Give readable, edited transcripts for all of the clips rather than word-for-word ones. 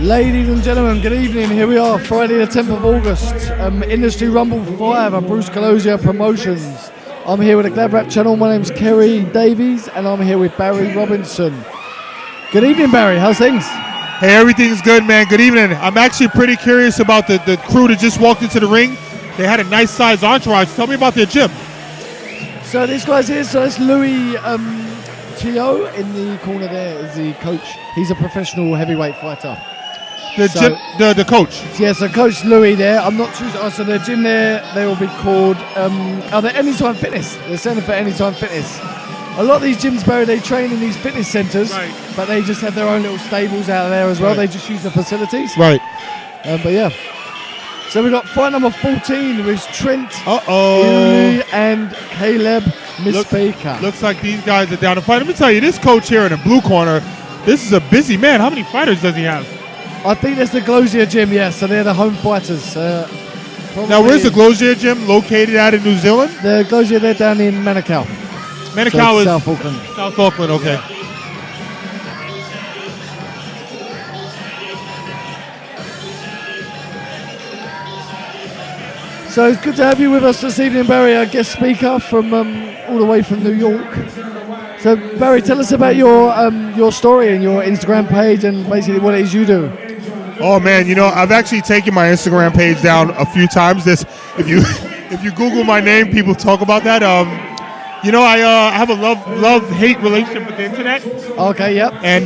Ladies and gentlemen, good evening. Here we are, Friday the 10th of August, Industry Rumble 5 at Bruce Glozier Promotions. I'm here with the GladrapChannel. My name's Kerry Davies, and I'm here with Barry Robinson. Good evening, Barry. How's things? Hey, everything's good, man. Good evening. I'm actually pretty curious about the crew that just walked into the ring. They had a nice size entourage. Tell me about their gym. So this guy's here. So it's Louis Tio in the corner there is the coach. He's a professional heavyweight fighter. The coach. Yeah, so Coach Louis there. I'm not too sure. So the gym there, they will be called, they're Anytime Fitness. They're Centre for Anytime Fitness. A lot of these gyms, Barry, they train in these fitness centres, right, but they just have their own little stables out there as well. Right. They just use the facilities. Right. But yeah. So we've got fight number 14 with Trent Iuli and Caleb Misipeka. Looks like these guys are down to fight. Let me tell you, this coach here in the blue corner, this is a busy man. How many fighters does he have? I think that's the Glozier gym, yeah. So they're the home fighters. Now, where's the Glozier gym located at in New Zealand? The Glozier, they're down in Manukau. Manukau is South Auckland. South Auckland, okay. Yeah. So it's good to have you with us this evening, Barry, a guest speaker from all the way from New York. So, Barry, tell us about your story and your Instagram page and basically what it is you do. Oh man, I've actually taken my Instagram page down a few times. If you Google my name, people talk about that. I have a love-hate relationship with the internet. Okay, yep. And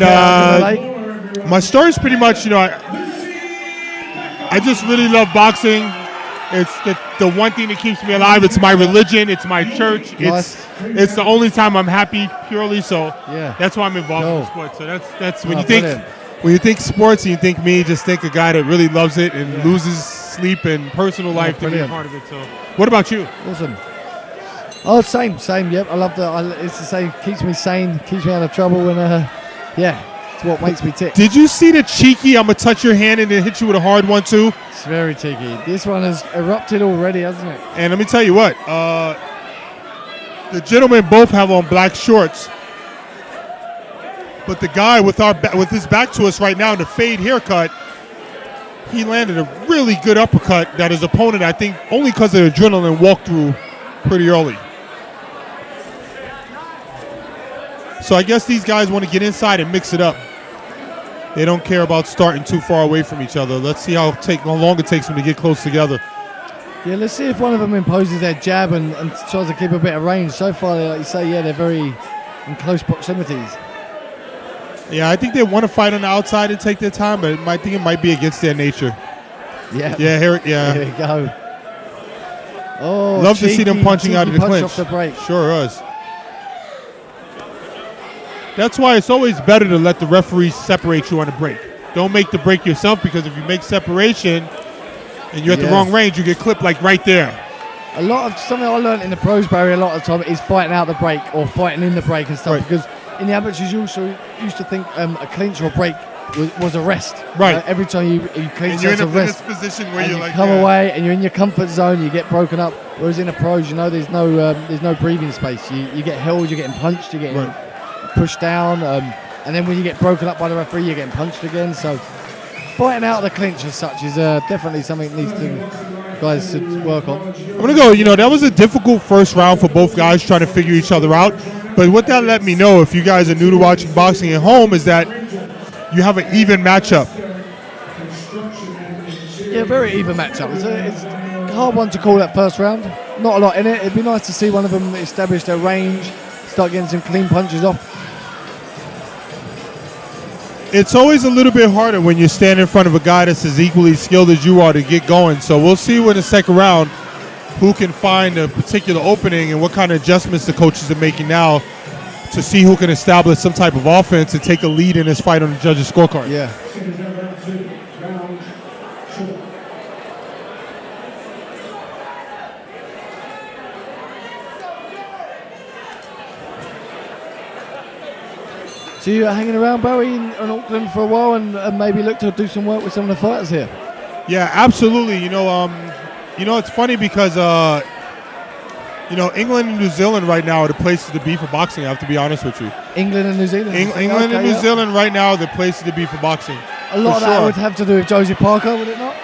my story is pretty much, I just really love boxing. It's the one thing that keeps me alive. It's my religion. It's my church. Nice. It's the only time I'm happy purely. So yeah, that's why I'm involved in sports. So that's when brilliant. When you think sports and you think me, just think a guy that really loves it and loses sleep and personal life to be a part of it. So, what about you? Awesome. Oh, same. Yep, I love it's the same. Keeps me sane, keeps me out of trouble, and it's what makes me tick. Did you see the cheeky? I'm gonna touch your hand and then hit you with a hard one too. It's very cheeky. This one has erupted already, hasn't it? And let me tell you what. The gentlemen both have on black shorts. But the guy with his back to us right now in the fade haircut, he landed a really good uppercut that his opponent, I think, only because of the adrenaline, walked through pretty early. So I guess these guys want to get inside and mix it up. They don't care about starting too far away from each other. Let's see how long it takes them to get close together. Yeah, let's see if one of them imposes their jab and tries to keep a bit of range. So far, like you say, they're very in close proximities. Yeah, I think they want to fight on the outside and take their time, but I think it might be against their nature. Yeah. Here we go. Oh, love to see them punching out of the clinch. Off the break. Sure is. That's why it's always better to let the referee separate you on the break. Don't make the break yourself, because if you make separation and you're at the wrong range, you get clipped like right there. Something I learned in the pros, Barry, a lot of the time is fighting out the break or fighting in the break and stuff, because in the amateurs, you also used to think a clinch or break was a rest. Right. Every time you clinch, you're it's a rest. In this position where and you come away and you're in your comfort zone. You get broken up. Whereas in the pros, there's no breathing space. You get held. You're getting punched. You're getting pushed down. And then when you get broken up by the referee, you're getting punched again. So fighting out the clinch as such is definitely something that guys should work on. I'm gonna go. That was a difficult first round for both guys trying to figure each other out. But what that let me know, if you guys are new to watching boxing at home, is that you have an even matchup. Yeah, very even matchup. It's a hard one to call that first round. Not a lot in it. It'd be nice to see one of them establish their range, start getting some clean punches off. It's always a little bit harder when you stand in front of a guy that's as equally skilled as you are to get going. So we'll see in the second round who can find a particular opening and what kind of adjustments the coaches are making now to see who can establish some type of offense and take a lead in this fight on the judges' scorecard. Yeah. So you're hanging around, Barry, in Auckland for a while and maybe look to do some work with some of the fighters here? Yeah, absolutely. It's funny because England and New Zealand right now are the places to be for boxing. I have to be honest with you. England and New Zealand. England and New Zealand right now are the places to be for boxing. A lot of that sure. would have to do with Josie Parker, would it not?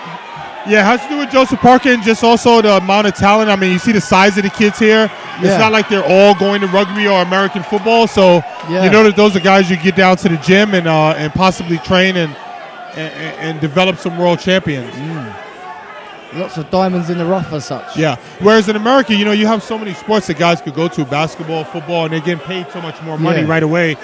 Yeah, it has to do with Joseph Parker and just also the amount of talent. I mean, you see the size of the kids here. Yeah. It's not like they're all going to rugby or American football. So you know that those are guys you get down to the gym and possibly train and develop some world champions. Lots of diamonds in the rough as such. Yeah. Whereas in America, you have so many sports that guys could go to, basketball, football, and they're getting paid so much more money right away.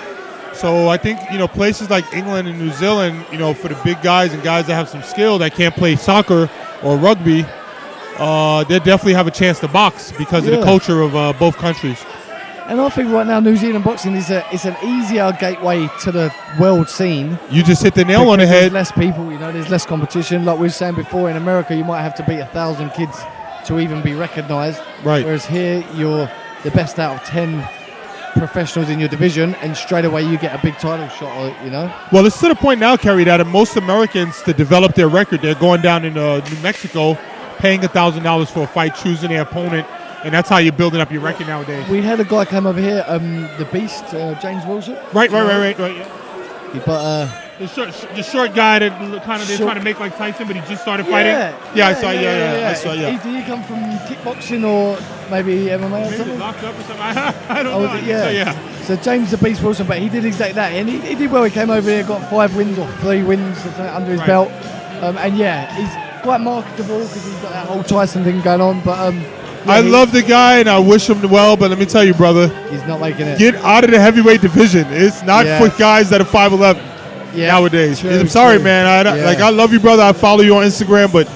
So I think, places like England and New Zealand, for the big guys and guys that have some skill that can't play soccer or rugby, they definitely have a chance to box because of the culture of both countries. And I think right now New Zealand boxing is an easier gateway to the world scene. You just hit the nail on the head. There's less people, there's less competition. Like we were saying before, in America you might have to beat 1,000 kids to even be recognised. Right. Whereas here you're the best out of 10 professionals in your division, and straight away you get a big title shot. Well, it's to the point now, Kerry, that most Americans, to develop their record, they're going down in New Mexico, paying $1,000 for a fight, choosing their opponent, and that's how you're building up your record nowadays. We had a guy come over here, the Beast, James Wilson. Right. Yeah. But the short guy that kind of they're trying to make like Tyson, but he just started fighting. I saw. I saw. Did he come from kickboxing or maybe MMA or something? Locked up or something. I don't know. So James the Beast Wilson, but he did exactly that, and he did well. He came over here, got 5 wins or 3 wins or something under his belt, and he's quite marketable because he's got that whole Tyson thing going on. But I love the guy and I wish him well, but let me tell you, brother, he's not making it. Get out of the heavyweight division. It's not for guys that are 5'11". Nowadays. True, I'm sorry, man. I love you, brother. I follow you on Instagram, but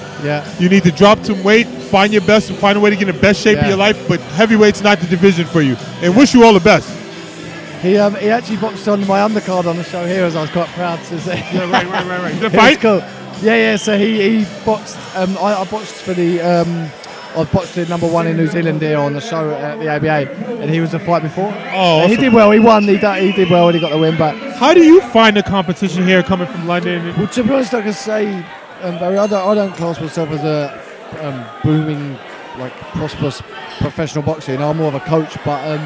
you need to drop some weight, find your best, and find a way to get in the best shape of your life. But heavyweight's not the division for you. And wish you all the best. He actually boxed on my undercard on the show here, as I was quite proud to say. Yeah, right. The fight? Cool. Yeah. So he boxed. I boxed for the. I've boxed the number 1 in New Zealand here on the show at the ABA, and he was a fight before. Oh, awesome. He did well. He won. He did well, and he got the win. But how do you find the competition here coming from London? Well, to be honest, I can say, Barry, I don't class myself as a booming, prosperous professional boxer. I'm more of a coach, but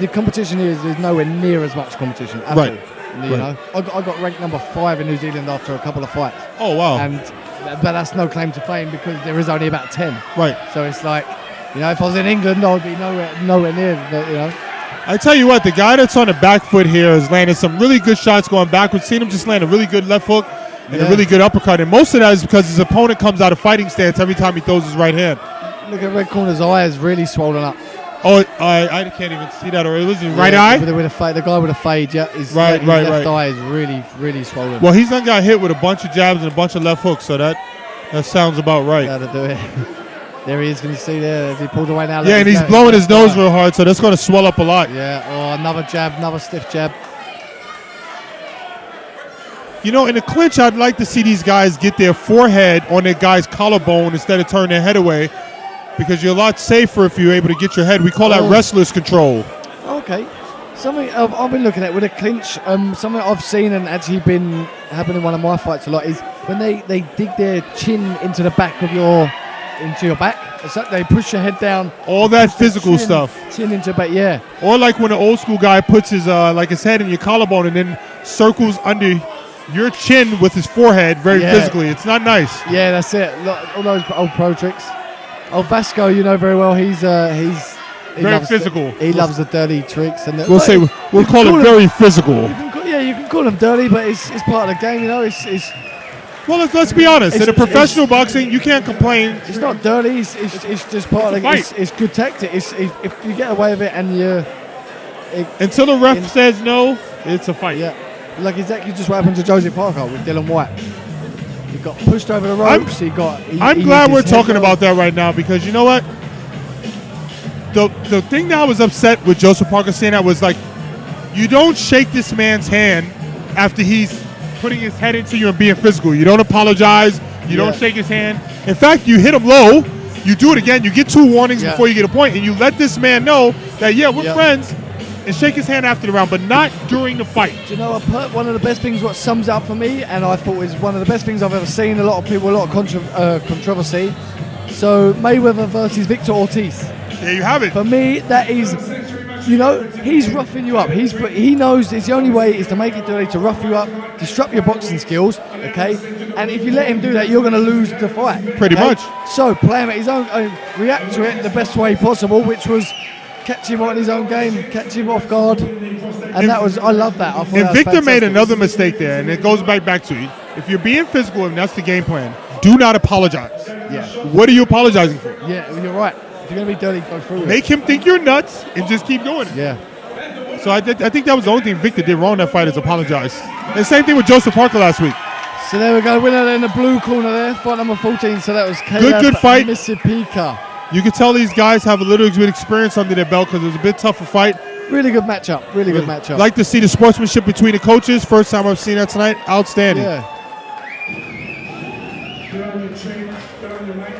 the competition here is nowhere near as much competition at all. I got ranked number 5 in New Zealand after a couple of fights. Oh wow! But that's no claim to fame because there is only about 10. Right. So it's like, if I was in England, I would be nowhere near. But I tell you what, the guy that's on the back foot here is landing some really good shots going backwards. Seen him just land a really good left hook and a really good uppercut, and most of that is because his opponent comes out of fighting stance every time he throws his right hand. Look at Red Corner's eye is really swollen up. Oh, I can't even see that. Or it was his right eye? With the guy with a fade, his left eye is really, really swollen. Well, he's done got hit with a bunch of jabs and a bunch of left hooks, so that sounds about right. That'll do it. There he is, can you see there? As he pulled away now. Yeah, and he's blowing his nose real hard, so that's going to swell up a lot. Yeah, another jab, another stiff jab. In the clinch, I'd like to see these guys get their forehead on their guy's collarbone instead of turning their head away, because you're a lot safer if you're able to get your head. We call that wrestler's control. Okay. Something I've been looking at with a clinch, something I've seen and actually been happening in one of my fights a lot is when they dig their chin into the back of your back. It's like they push your head down. All that physical stuff. Chin into back, yeah. Or like when an old school guy puts his his head in your collarbone and then circles under your chin with his forehead very physically. It's not nice. Yeah, that's it. All those old pro tricks. Old Vasco, you know very well. He very physical. He loves the dirty tricks, and we'll call it very physical. You can call him dirty, but it's part of the game. It's well, let's be honest. In a professional boxing, you can't complain. It's not dirty. It's just part of the game. It's good tactic. If you get away with it and until the ref says no, it's a fight. Yeah, like exactly just what happened to Josie Parker with Dylan White. He got pushed over the ropes. I'm glad we're talking about that right now, because you know what? The thing that I was upset with Joseph Parker saying that was like, you don't shake this man's hand after he's putting his head into you and being physical. You don't apologize. You don't shake his hand. In fact, you hit him low. You do it again. You get 2 warnings before you get a point, and you let this man know that we're friends, and shake his hand after the round, but not during the fight. Do you know one of the best things, what sums up for me, and I thought is one of the best things I've ever seen, a lot of controversy. So Mayweather versus Victor Ortiz. There you have it. For me, that is you know, he's roughing you up. He knows it's the only way is to make it dirty, to rough you up, disrupt your boxing skills, okay? And if you let him do that, you're going to lose the fight. Pretty much. So play him at his own, react to it the best way possible, which was catch him on his own game, catch him off guard. And that was, I love that. I thought and Victor made another mistake there, and it goes back to you. If you're being physical and that's the game plan, do not apologize. Yeah. What are you apologizing for? Yeah, you're right. If you're going to be dirty, go through it. Make him think you're nuts and just keep doing it. Yeah. So I think that was the only thing Victor did wrong in that fight is apologize. And same thing with Joseph Parker last week. So there we go, winner in the blue corner there, fight number 14. So that was good fight. Misipeka. You can tell these guys have a little bit of experience under their belt because it was a bit tougher fight. Really good matchup. Really good matchup. Like to see the sportsmanship between the coaches. First time I've seen that tonight. Outstanding. Yeah.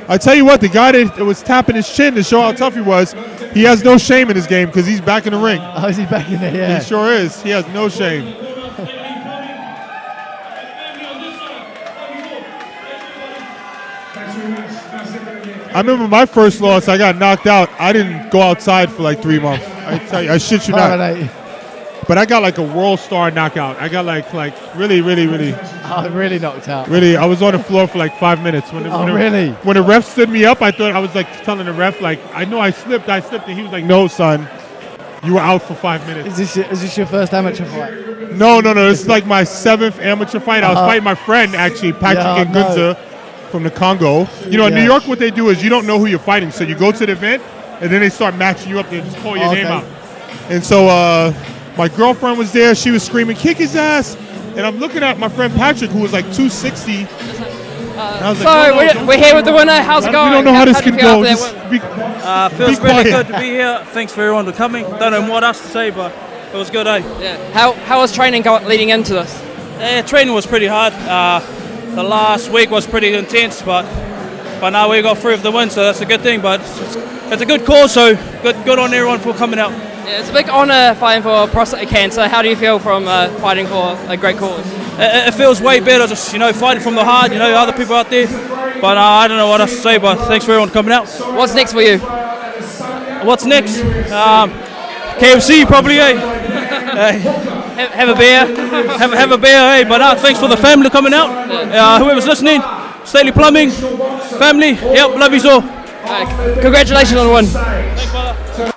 I tell you what, the guy that was tapping his chin to show how tough he was, he has no shame in his game because he's back in the ring. Oh, is he back in there? Yeah. He sure is. He has no shame. I remember my first loss, I got knocked out. I didn't go outside for like 3 months. I tell you, I shit you not. But I got like a world star knockout. I got like really. Oh, really knocked out. Really, I was on the floor for like 5 minutes. Really? When the ref stood me up, I thought I was like telling the ref like, I know I slipped, and he was like, no, son, you were out for 5 minutes. Is this your first amateur fight? No. This is like my 7th amateur fight. I was fighting my friend actually, Patrick Ngunza from the Congo. You know, in New York, what they do is you don't know who you're fighting, so you go to the event and then they start matching you up. They just call your name out. And so my girlfriend was there. She was screaming, "Kick his ass!" And I'm looking at my friend Patrick, who was like 260. We're here with the winner. How's it going? We don't know how this can go. Feels really good to be here. Thanks for everyone for coming. Don't know what else to say, but it was good, eh? Yeah. How was training leading into this? Training was pretty hard. The last week was pretty intense, but now we got through with the win, so that's a good thing. But it's a good cause, so good on everyone for coming out. Yeah, it's a big honour fighting for prostate cancer. How do you feel from fighting for a great cause? It feels way better, just fighting from the heart. Other people out there, but I don't know what else to say. But thanks for everyone coming out. What's next for you? What's next? KFC probably, eh? Have a beer. have a beer, eh? But thanks for the family coming out. Whoever's listening, Staley Plumbing, family, love you all. Congratulations on the win. Thanks, brother.